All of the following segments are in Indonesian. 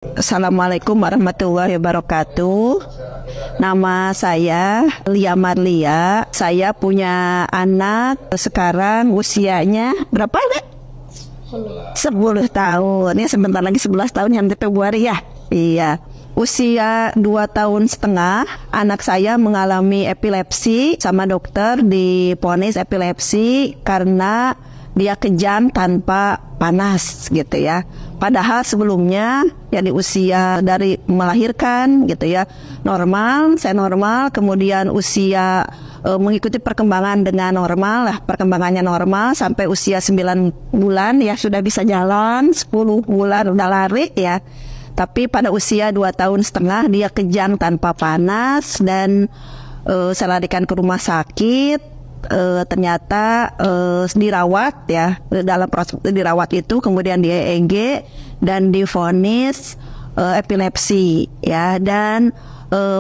Assalamualaikum warahmatullahi wabarakatuh. Nama saya Lia Marlia. Saya punya anak sekarang usianya berapa, Dek? 10 tahun. Ya sebentar lagi 11 tahun yang di Februari ya. Iya. Usia 2 tahun setengah, anak saya mengalami epilepsi, sama dokter divonis epilepsi karena dia kejang tanpa panas gitu ya. Padahal sebelumnya ya di usia dari melahirkan gitu ya normal, saya normal, kemudian usia mengikuti perkembangan dengan normal lah, perkembangannya normal sampai usia 9 bulan ya sudah bisa jalan, 10 bulan udah lari ya. Tapi pada usia 2 tahun setengah dia kejang tanpa panas dan saya larikan ke rumah sakit. Ternyata dirawat ya, dalam proses dirawat itu kemudian di EEG dan divonis epilepsi ya, dan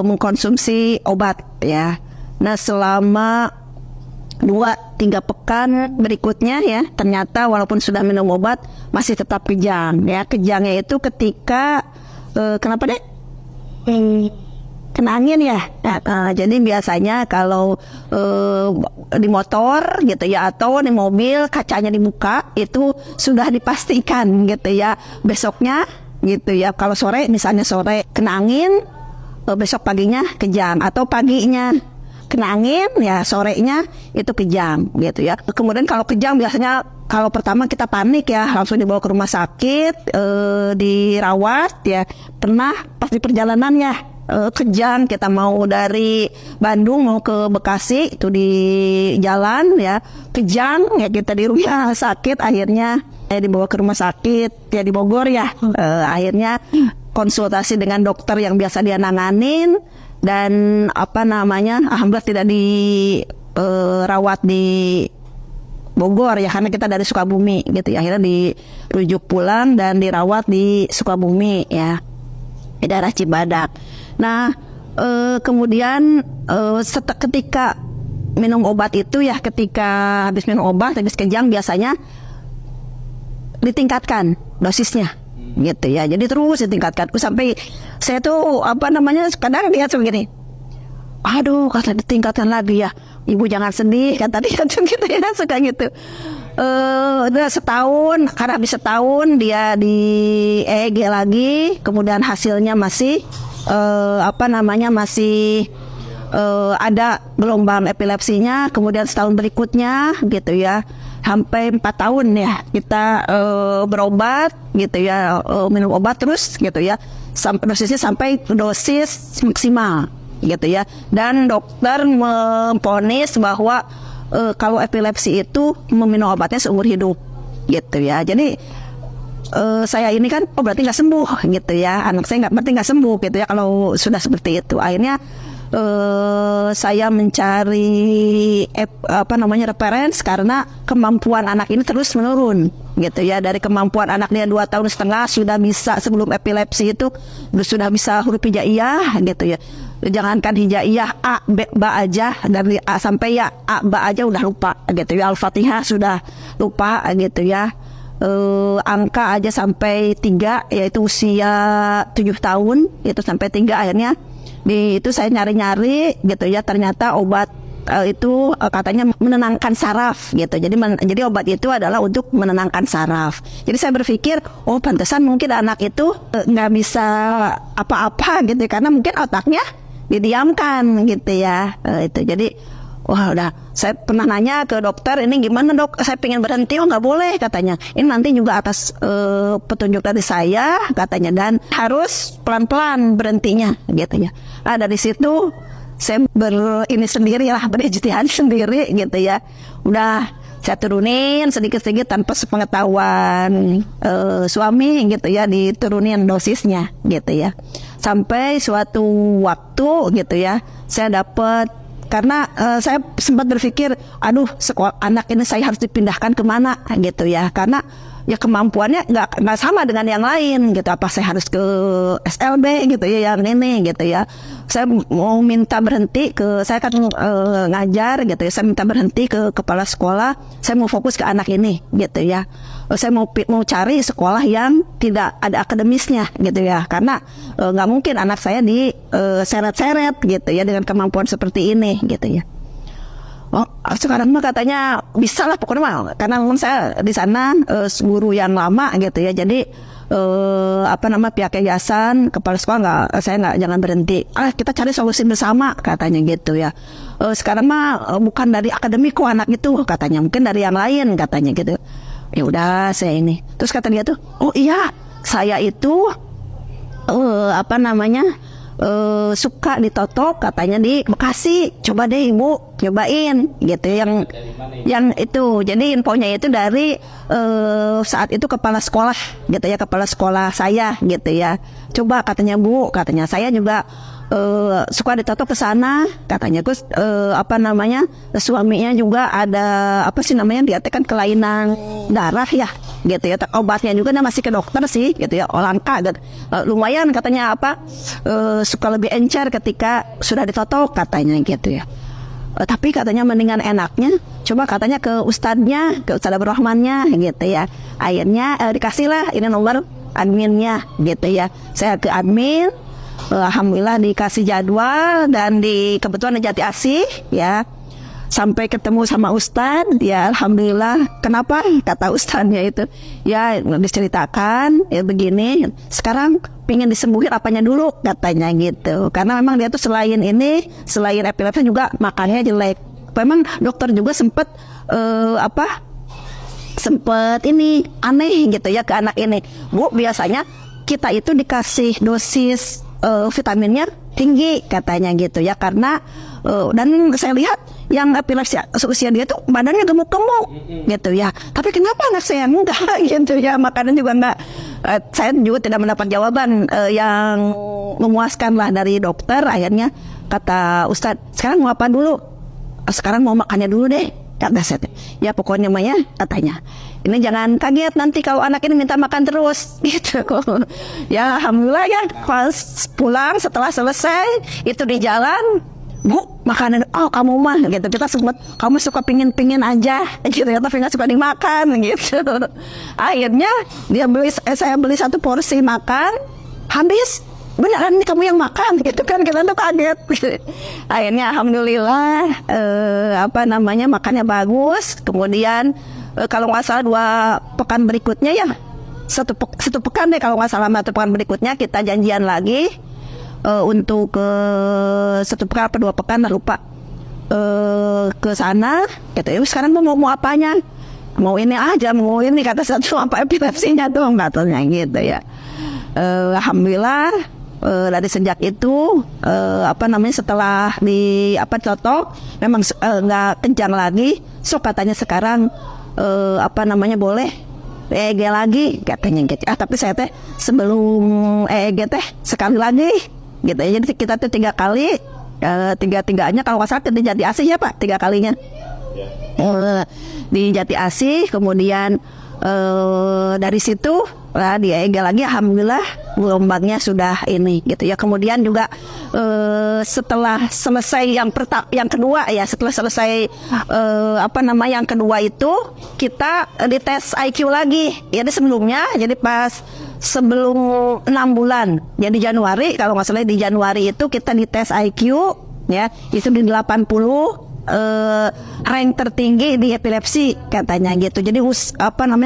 mengkonsumsi obat ya. Nah selama 2-3 pekan berikutnya ya, ternyata walaupun sudah minum obat masih tetap kejang ya. Kejangnya itu ketika kenapa deh? Kena angin ya. Jadi biasanya kalau di motor gitu ya atau di mobil kacanya dibuka itu sudah dipastikan gitu ya besoknya gitu ya. Kalau sore misalnya sore kena angin, besok paginya kejang, atau paginya kena angin ya sorenya itu kejang gitu ya. Kemudian kalau kejang biasanya kalau pertama kita panik ya, langsung dibawa ke rumah sakit, dirawat ya. Pernah pas di perjalanan ya kejang, kita mau dari Bandung mau ke Bekasi itu di jalan ya kejang ya, kita di rumah sakit akhirnya dibawa ke rumah sakit ya di Bogor ya. Akhirnya konsultasi dengan dokter yang biasa dia nanganin dan alhamdulillah tidak dirawat di Bogor ya, karena kita dari Sukabumi gitu ya. Akhirnya dirujuk pulang dan dirawat di Sukabumi ya, di daerah Cibadak. Nah kemudian ketika minum obat itu ya, ketika habis minum obat habis kejang biasanya ditingkatkan dosisnya gitu ya. Jadi terus ditingkatkan sampai saya tuh kadang lihat begini, aduh kata ditingkatkan lagi ya, ibu jangan sedih kata dia tuh gitu ya, suka gitu. Udah setahun, karena habis setahun dia di EEG lagi, kemudian hasilnya masih masih ada gelombang epilepsinya. Kemudian setahun berikutnya gitu ya, sampai 4 tahun ya kita berobat gitu ya, minum obat terus gitu ya, sampai dosisnya sampai dosis maksimal gitu ya. Dan dokter memvonis bahwa kalau epilepsi itu meminum obatnya seumur hidup gitu ya. Jadi saya ini kan berarti nggak sembuh gitu ya, anak saya berarti nggak sembuh gitu ya kalau sudah seperti itu. Akhirnya saya mencari referensi, karena kemampuan anak ini terus menurun gitu ya. Dari kemampuan anaknya 2 tahun setengah sudah bisa, sebelum epilepsi itu sudah bisa huruf hijaiyah gitu ya. Jangankan hijaiyah A, B, ba aja, dari A sampai ya A, ba aja udah lupa gitu ya. Al-Fatihah sudah lupa gitu ya. Angka aja sampai 3, yaitu usia 7 tahun itu sampai 3. Akhirnya itu saya nyari-nyari gitu ya, ternyata obat itu katanya menenangkan saraf gitu. Jadi obat itu adalah untuk menenangkan saraf. Jadi saya berpikir, oh pantesan mungkin anak itu nggak bisa apa-apa gitu, karena mungkin otaknya didiamkan gitu ya. Itu jadi wah udah, saya pernah nanya ke dokter, ini gimana dok, saya pengen berhenti. Oh nggak boleh katanya, ini nanti juga atas petunjuk dari saya katanya, dan harus pelan-pelan berhentinya gitu ya. Nah dari situ saya berijtihad sendiri gitu ya. Udah saya turunin sedikit-sedikit tanpa sepengetahuan suami gitu ya, diturunin dosisnya gitu ya. Sampai suatu waktu gitu ya, saya dapat, karena saya sempat berpikir, aduh anak ini saya harus dipindahkan kemana gitu ya, karena ya kemampuannya nggak sama dengan yang lain gitu. Apa saya harus ke SLB gitu ya, yang ini gitu ya. Saya mau minta berhenti saya kan ngajar gitu ya. Saya minta berhenti ke kepala sekolah. Saya mau fokus ke anak ini gitu ya. Saya mau cari sekolah yang tidak ada akademisnya gitu ya. Karena nggak mungkin anak saya seret-seret gitu ya dengan kemampuan seperti ini gitu ya. Oh, sekarang mah katanya bisa lah pokoknya mah, karena memang saya di sana guru yang lama gitu ya. Jadi pihak yayasan, kepala sekolah jangan berhenti. Kita cari solusi bersama katanya gitu ya. Sekarang mah bukan dari akademik kok anak itu katanya, mungkin dari yang lain katanya gitu. Ya udah saya ini. Terus kata dia tuh, oh iya saya itu suka ditotok katanya di Bekasi, coba deh ibu cobain gitu yang itu. Jadi infonya itu dari saat itu kepala sekolah gitu ya, kepala sekolah saya gitu ya. Coba katanya bu, katanya saya juga suka ditotok ke sana katanya. Terus suaminya juga ada dia kan kelainan darah ya gitu ya. Obatnya juga dia masih ke dokter sih gitu ya, Olangka gitu. Lumayan katanya suka lebih encer ketika sudah ditotok katanya gitu ya. Tapi katanya mendingan enaknya coba katanya ke ustadznya, ke Ustadz Abdurrahmannya gitu ya. Akhirnya dikasihlah ini nomor adminnya gitu ya. Saya ke admin, alhamdulillah dikasih jadwal dan kebetulan di Jati Asih ya. Sampai ketemu sama Ustadz ya, alhamdulillah. Kenapa? Kata Ustadznya itu ya diceritakan ya begini, sekarang pengen disembuhin apanya dulu katanya gitu. Karena memang dia tuh selain epilepsi juga makannya jelek. Memang dokter juga sempet ini aneh gitu ya ke anak ini. Bu, biasanya kita itu dikasih dosis vitaminnya tinggi katanya gitu ya, karena dan saya lihat yang epilepsi usia dia tuh badannya gemuk-gemuk gitu ya. Tapi kenapa anak saya enggak gitu ya, makanan juga enggak. Saya juga tidak mendapat jawaban yang memuaskan lah dari dokter. Akhirnya kata Ustadz, sekarang mau apa dulu? Sekarang mau makannya dulu deh kata saya. Ya pokoknya mah ya katanya, ini jangan kaget nanti kalau anak ini minta makan terus gitu. Ya alhamdulillah ya, pas pulang setelah selesai itu di jalan, bu makanan, oh kamu mah gitu, kita sempat kamu suka pingin aja gitu ya, tapi nggak suka dimakan gitu. Akhirnya saya beli 1 porsi makan habis, beneran nih kamu yang makan gitu kan, kita tuh kaget gitu. Akhirnya alhamdulillah makannya bagus. Kemudian kalau nggak salah 2 pekan berikutnya ya, satu pekan deh kalau nggak salah, 1 pekan berikutnya kita janjian lagi untuk ke 1 pekan apa 2 pekan lupa, ke sana gitu ya. Sekarang mau apanya, mau ini aja, mau ini kata satu apa epilepsinya tuh katanya gitu ya. Alhamdulillah dari sejak itu setelah cocok memang nggak kencang lagi, so katanya sekarang boleh EEG lagi katanya gitu. Tapi saya teh sebelum EEG teh sekali lagi gitu ya. Jadi kita tuh 3 kali, tiga-tiganya kalau nggak salah di Jati Asih ya Pak, 3 kalinya di Jati Asih. Kemudian dari situ di EEG lagi, alhamdulillah gelombangnya sudah ini gitu ya. Kemudian juga setelah selesai yang kedua ya, setelah selesai yang kedua itu kita dites IQ lagi. Jadi sebelumnya, jadi pas sebelum 6 bulan, jadi Januari kalau nggak salah, di Januari itu kita dites IQ ya, itu di 80, rank tertinggi di epilepsi katanya gitu. Jadi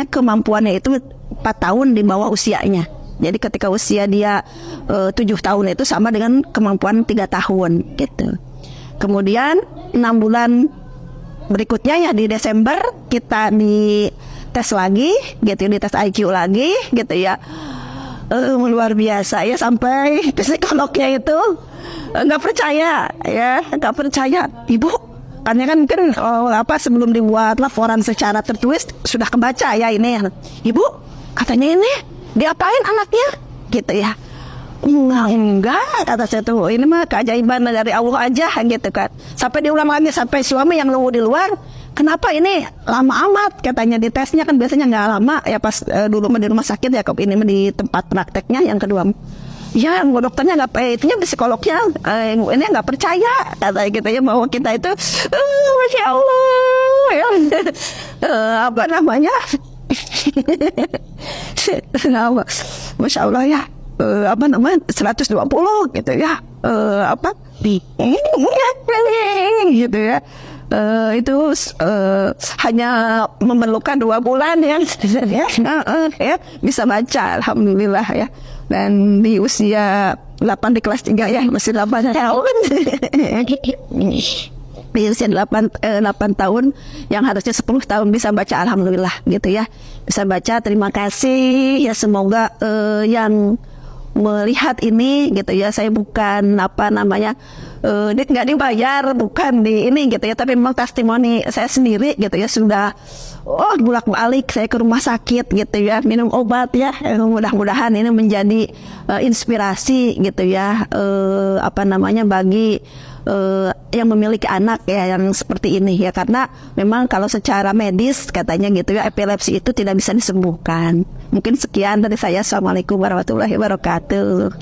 kemampuannya itu 4 tahun di bawah usianya. Jadi ketika usia dia 7 tahun itu sama dengan kemampuan 3 tahun gitu. Kemudian 6 bulan berikutnya ya di Desember kita dites lagi gitu, dites IQ lagi gitu ya. Luar biasa ya, sampai psikolognya itu nggak percaya ya, nggak percaya. Ibu kan sebelum dibuat laporan secara tertulis sudah kebaca ya ini. Ibu katanya ini diapain anaknya gitu ya. Enggak kata saya tuh, ini mah keajaiban dari Allah aja gitu kan. Sampai diulang lagi, sampai suami yang nunggu di luar kenapa ini lama amat katanya, di tesnya kan biasanya nggak lama ya pas dulu di rumah sakit ya, kok ini di tempat prakteknya. Yang kedua, ya dokternya nggak, itunya psikolognya ini nggak percaya katanya gitu ya, bahwa kita itu masya Allah ya, apa namanya masya Allah ya, apa namanya 120 gitu ya, apa gitu ya. Itu hanya memerlukan 2 bulan ya, ya bisa baca alhamdulillah ya. Dan di usia 8 di kelas 3 ya, masih 8 tahun. Di usia 8 tahun yang harusnya 10 tahun bisa baca, alhamdulillah gitu ya. Bisa baca, terima kasih ya, semoga yang melihat ini gitu ya, saya bukan apa namanya nggak dibayar, bukan di ini gitu ya, tapi memang testimoni saya sendiri gitu ya, sudah bolak-balik saya ke rumah sakit gitu ya, minum obat ya, mudah-mudahan ini menjadi inspirasi gitu ya, apa namanya bagi yang memiliki anak ya yang seperti ini ya, karena memang kalau secara medis katanya gitu ya, epilepsi itu tidak bisa disembuhkan. Mungkin sekian dari saya. Assalamualaikum warahmatullahi wabarakatuh.